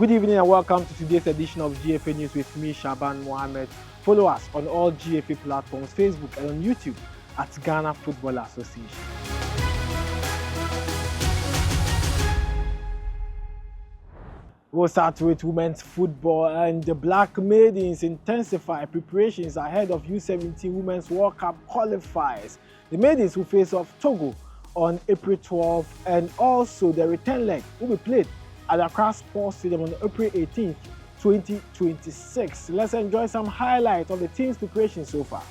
Good evening and welcome to today's edition of GFA News with me, Shaban Mohammed. Follow us on all GFA platforms, Facebook and on YouTube at Ghana Football Association. We'll start with women's football, and the Black Maidens intensify preparations ahead of U17 Women's World Cup qualifiers. The Maidens will face off Togo on April 12th, and also the return leg will be played at Accra Sports Stadium on April 18th, 2026. Let's enjoy some highlights of the team's preparation so far.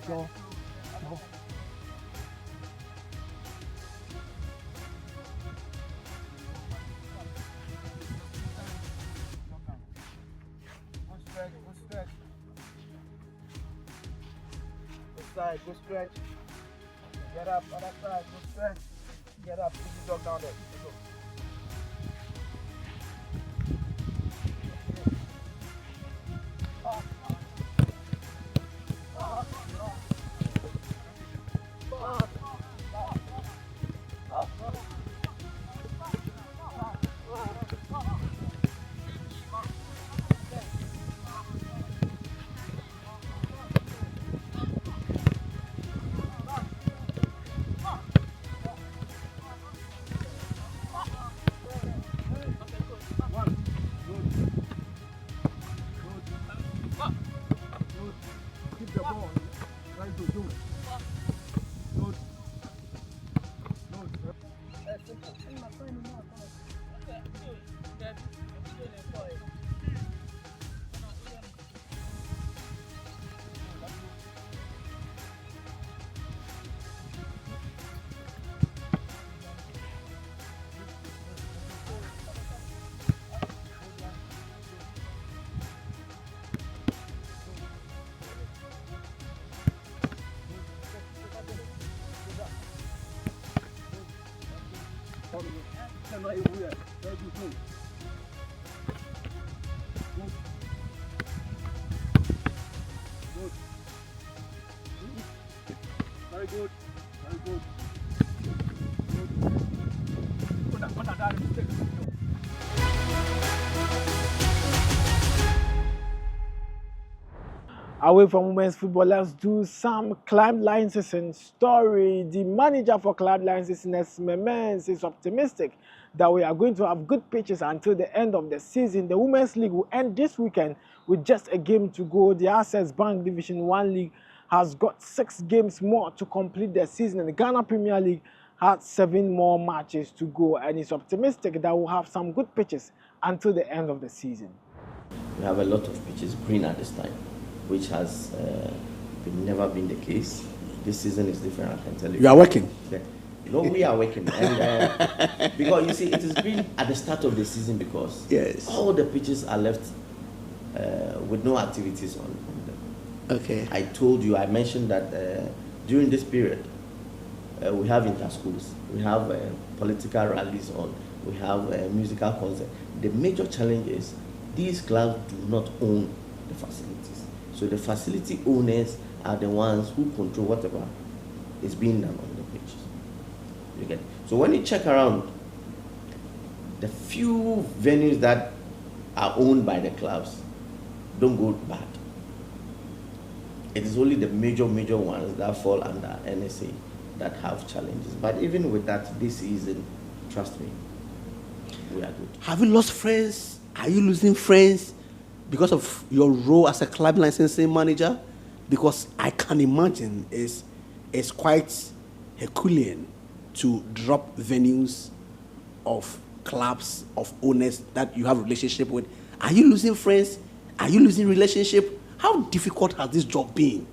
Go. Go stretch. Get up, other side, go stretch. Get up, put the dog down there. Go. Very good. Very good. Away from women's football, let's do some Climb Lions and story. The manager for Climb Lions, Nesme Mens, is optimistic that we are going to have good pitches until the end of the season. The Women's League will end this weekend with just a game to go. The Access Bank Division 1 League has got 6 games more to complete the season, and the Ghana Premier League has 7 more matches to go, and is optimistic that we'll have some good pitches until the end of the season. We have a lot of pitches green at this time, which has never been the case. This season is different, I can tell you. You are working? Yeah. No, we are working. And, because you see, it is green at the start of the season because yes, all the pitches are left with no activities on them. Okay. I mentioned that during this period, we have inter-schools, we have political rallies on, we have musical concerts. The major challenge is these clubs do not own the facilities. So the facility owners are the ones who control whatever is being done on the pitches. You get it? So when you check around, the few venues that are owned by the clubs don't go bad. It is only the major ones that fall under NSA that have challenges. But even with that, this season, trust me, we are good. Have you lost friends? Are you losing friends because of your role as a club licensing manager? Because I can imagine it's quite Herculean to drop venues of clubs, of owners that you have a relationship with. Are you losing friends? Are you losing relationship? How difficult has this job been?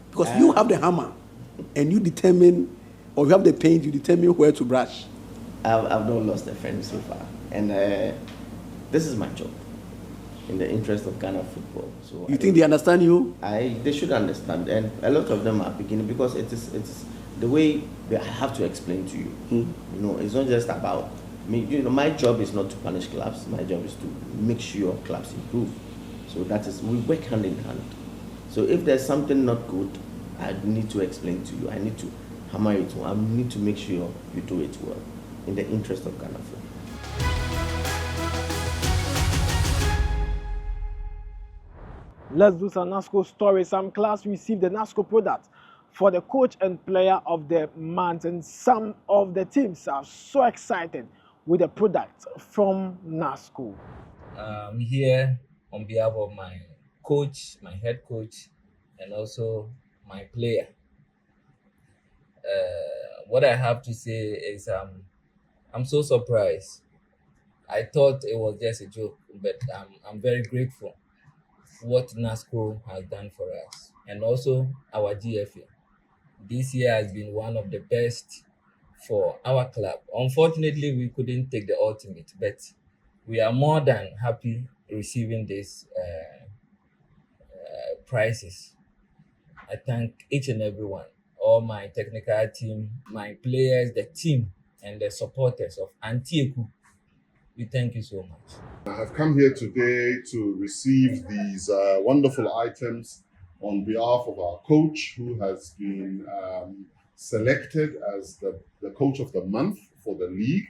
Because you have the hammer and you determine, or you have the paint, you determine where to brush. I've not lost a friend so far. And this is my job in the interest of Ghana football. So You think they understand you? They should understand. And a lot of them are beginning because it is the way I have to explain to you. You know, it's not just about me. You know, my job is not to punish clubs. My job is to make sure clubs improve. So that is, we work hand in hand. So if there's something not good, I need to explain to you. I need to hammer it. I need to make sure you do it well in the interest of Ghana football. Let's do some NASCO story. Some class received the NASCO product for the coach and player of the month, and some of the teams are so excited with the product from NASCO. I'm here on behalf of my coach, my head coach, and also my player. What I have to say is I'm so surprised. I thought it was just a joke, but I'm very grateful what NASCO has done for us, and also our GFA. This year has been one of the best for our club. Unfortunately, we couldn't take the ultimate, but we are more than happy receiving these prizes. I thank each and every one, all my technical team, my players, the team, and the supporters of Antieku. We thank you so much. I have come here today to receive these wonderful items on behalf of our coach, who has been selected as the coach of the month for the league.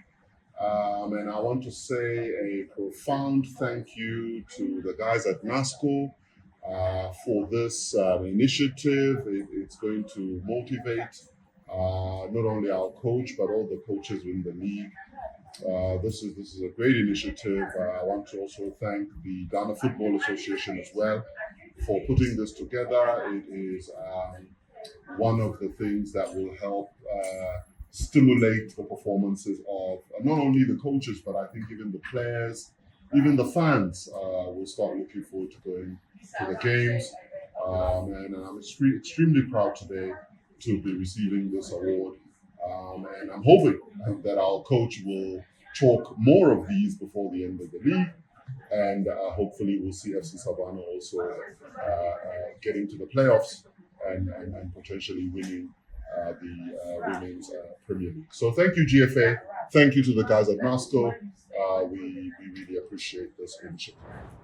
And I want to say a profound thank you to the guys at NASCO for this initiative. It's going to motivate not only our coach, but all the coaches in the league. This is a great initiative. I want to also thank the Ghana Football Association as well for putting this together. It is one of the things that will help stimulate the performances of not only the coaches, but I think even the players, even the fans will start looking forward to going to the games. And I'm extremely proud today to be receiving this award. And I'm hoping that our coach will chalk more of these before the end of the league. And hopefully we'll see FC Savannah also getting to the playoffs and potentially winning the Women's Premier League. So thank you, GFA. Thank you to the guys at NASCO. We really appreciate this initiative.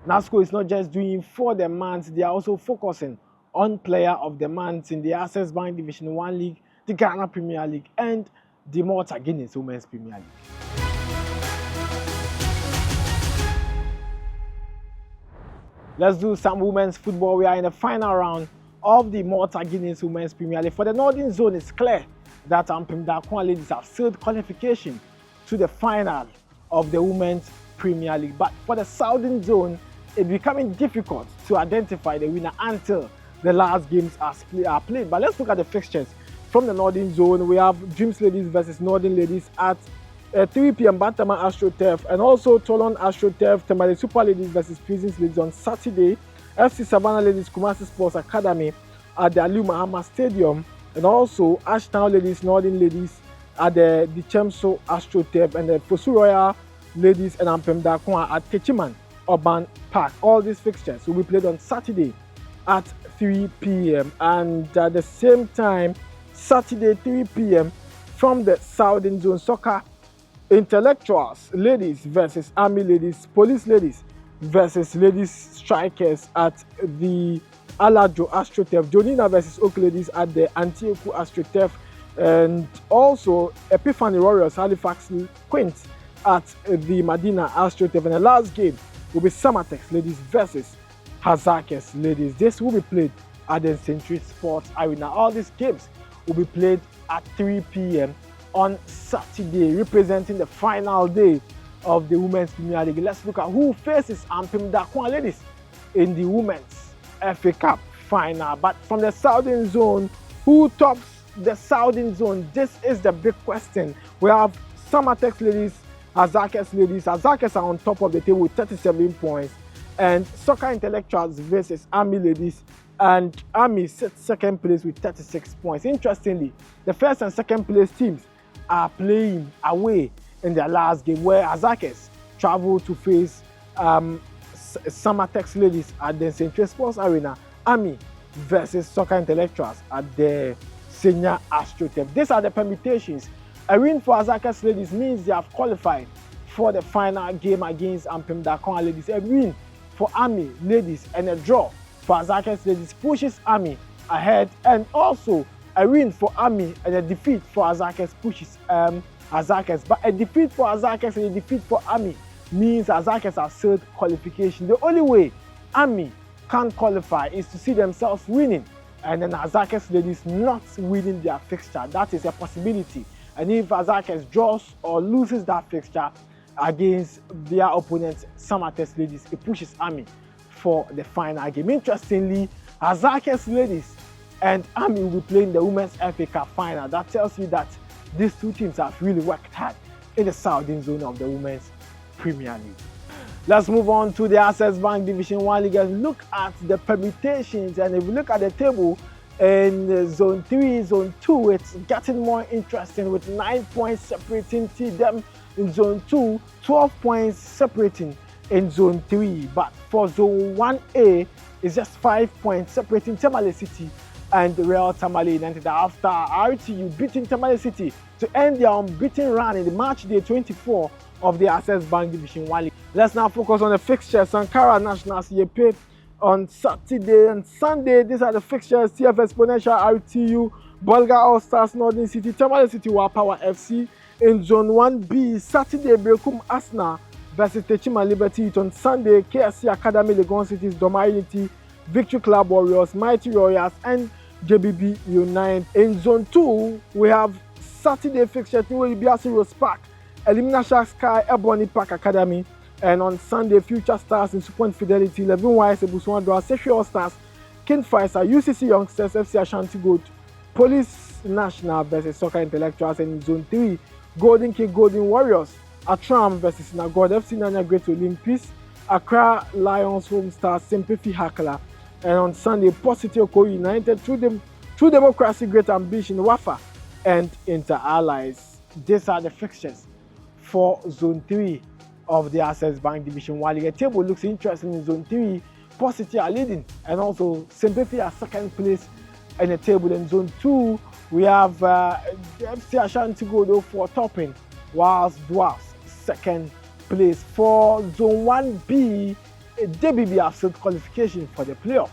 NASCO is not just doing for the month, they are also focusing on player of the month in the Access Bank Division 1 League, the Ghana Premier League, and the Malta Guinness Women's Premier League. Let's do some women's football. We are in the final round of the Malta Guinness Women's Premier League. For the Northern Zone, it's clear that Ampem Darkwa ladies have sealed qualification to the final of the Women's Premier League. But for the Southern Zone, it's becoming difficult to identify the winner until the last games are played. But let's look at the fixtures. From the Northern Zone, we have Dreams Ladies versus Northern Ladies at 3 p.m. Bantama AstroTurf, and also Toulon AstroTurf, Tamale Super Ladies versus Prisons Ladies on Saturday. FC Savannah Ladies Kumasi Sports Academy at the Aliu Mahama Stadium, and also Ashtown Ladies, Northern Ladies at the Chemso AstroTurf, and the Fosu Royal Ladies and Ampem Darkwa at Techiman Urban Park. All these fixtures will be played on Saturday at 3 p.m. and at the same time, Saturday 3 p.m. from the Southern Zone Soccer, Intellectuals Ladies versus Army Ladies, Police Ladies versus Ladies Strikers at the Alajo AstroTurf, Jonina versus Oak Ladies at the Antieku AstroTurf, and also Epiphany Warriors Halifax Queens at the Medina AstroTurf. And the last game will be Samatex ladies versus Hazakes ladies. This will be played at the Century Sports Arena. All these games will be played at 3 p.m. on Saturday, representing the final day of the Women's Premier League. Let's look at who faces Ampem Dakwan ladies in the Women's FA Cup final. But from the Southern Zone, who tops the Southern Zone? This is the big question. We have Samatex ladies, Hazakes ladies. Hazakes are on top of the table with 37 points. And Soccer Intellectuals versus Army ladies. And Army sits second place with 36 points. Interestingly, the first and second place teams are playing away in their last game, where Hazakes travel to face Samatex ladies at the Central Sports Arena. Army versus Soccer Intellectuals at the Senior AstroTurf. These are the permutations. A win for Hazakes ladies means they have qualified for the final game against Ampem Dakwan ladies. A win for Army ladies and a draw for Hazakes ladies pushes Army ahead, and also a win for Army and a defeat for Hazakes pushes Hazakes. But a defeat for Hazakes and a defeat for Army means Hazakes have sealed qualification. The only way Army can qualify is to see themselves winning, and then Hazakes ladies not winning their fixture. That is a possibility. And if Hazakes draws or loses that fixture against their opponents, Samatex ladies, it pushes Army for the final game. Interestingly, Hazakes ladies and Army will be playing the Women's FA Cup final. That tells you that these two teams have really worked hard in the Southern Zone of the Women's Premier League. Let's move on to the Access Bank Division 1 League and look at the permutations. And if you look at the table in Zone 3, Zone 2, it's getting more interesting with 9 points separating them in Zone 2, 12 points separating in Zone 3. But for Zone 1A, it's just 5 points separating Tamale City and Real Tamale United after RTU beating Tamale City to end their unbeaten run in the match day 24 of the Access Bank Division 1 League. Let's now focus on the fixtures. Sankara Nationals Yepe on Saturday and Sunday. These are the fixtures: TF Exponential, RTU, Bolga All Stars, Northern City, Tamale City, Wapawa FC. In Zone 1B, Saturday, Berekum Asna versus Techima Liberty. On Sunday, KSC Academy, Legon Cities, Doma Unity, Victory Club Warriors, Mighty Warriors, and JBB United. In Zone 2, we have Saturday fixtures: New Biasi Rose Park, Elimina Shark Sky, Ebony Park Academy. And on Sunday, Future Stars in Super Fidelity, 11 Wise, Ebuswandra, Sexual All Stars, King Faisal, UCC Youngsters, FC Ashanti Gold, Police National versus Soccer Intellectuals. And in Zone 3, Golden King Golden Warriors, Atram versus Nagod, FC Nanya Great Olympics, Accra Lions Home Stars, Sempefi Hakala. And on Sunday, Positive Oko United, True Democracy, Great Ambition, Wafa, and Inter Allies. These are the fixtures for Zone 3 of the Access Bank Division 1 League. The table looks interesting. In Zone 3, Positive are leading, and also Sempefi are second place in the table. In Zone 2, we have FC Ashanti Gold for topping, whilst Dwarfs second place. For Zone 1B, JBB have set qualification for the playoff,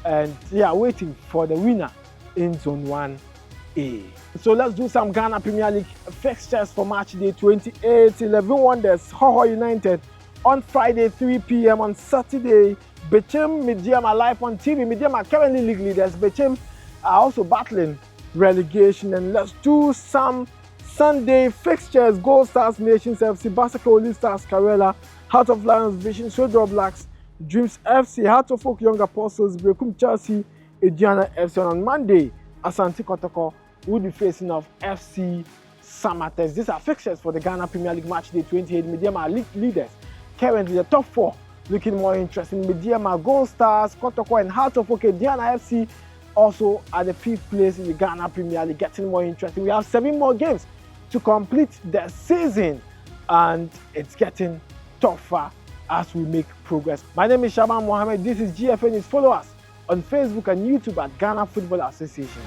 and they are waiting for the winner in Zone 1A. So let's do some Ghana Premier League fixtures for match day 28. 11 Wonders, Hoho United on Friday 3 p.m. On Saturday, Bechem Medium are live on TV. Medium are currently league leaders. Bechem are also battling relegation. And let's do some Sunday fixtures: Gold Stars, Nations FC, Basaka Oli Stars, Karela, Heart of Lions, Vision, Shodro Blacks, Dreams FC, Heart of Folk Young Apostles, Brekum Chelsea, Ediana FC. On Monday, Asante Kotoko will be facing off FC Samatex. These are fixtures for the Ghana Premier League match day 28. Medium are league leaders. Currently, the top four looking more interesting. Medium are Gold Stars, Kotoko, and Heart of OK. Diana FC also at the 5th place in the Ghana Premier League, getting more interesting. We have 7 more games to complete the season, and it's getting tougher as we make progress. My name is Shaban Mohammed. This is GFN News. Follow us on Facebook and YouTube at Ghana Football Association.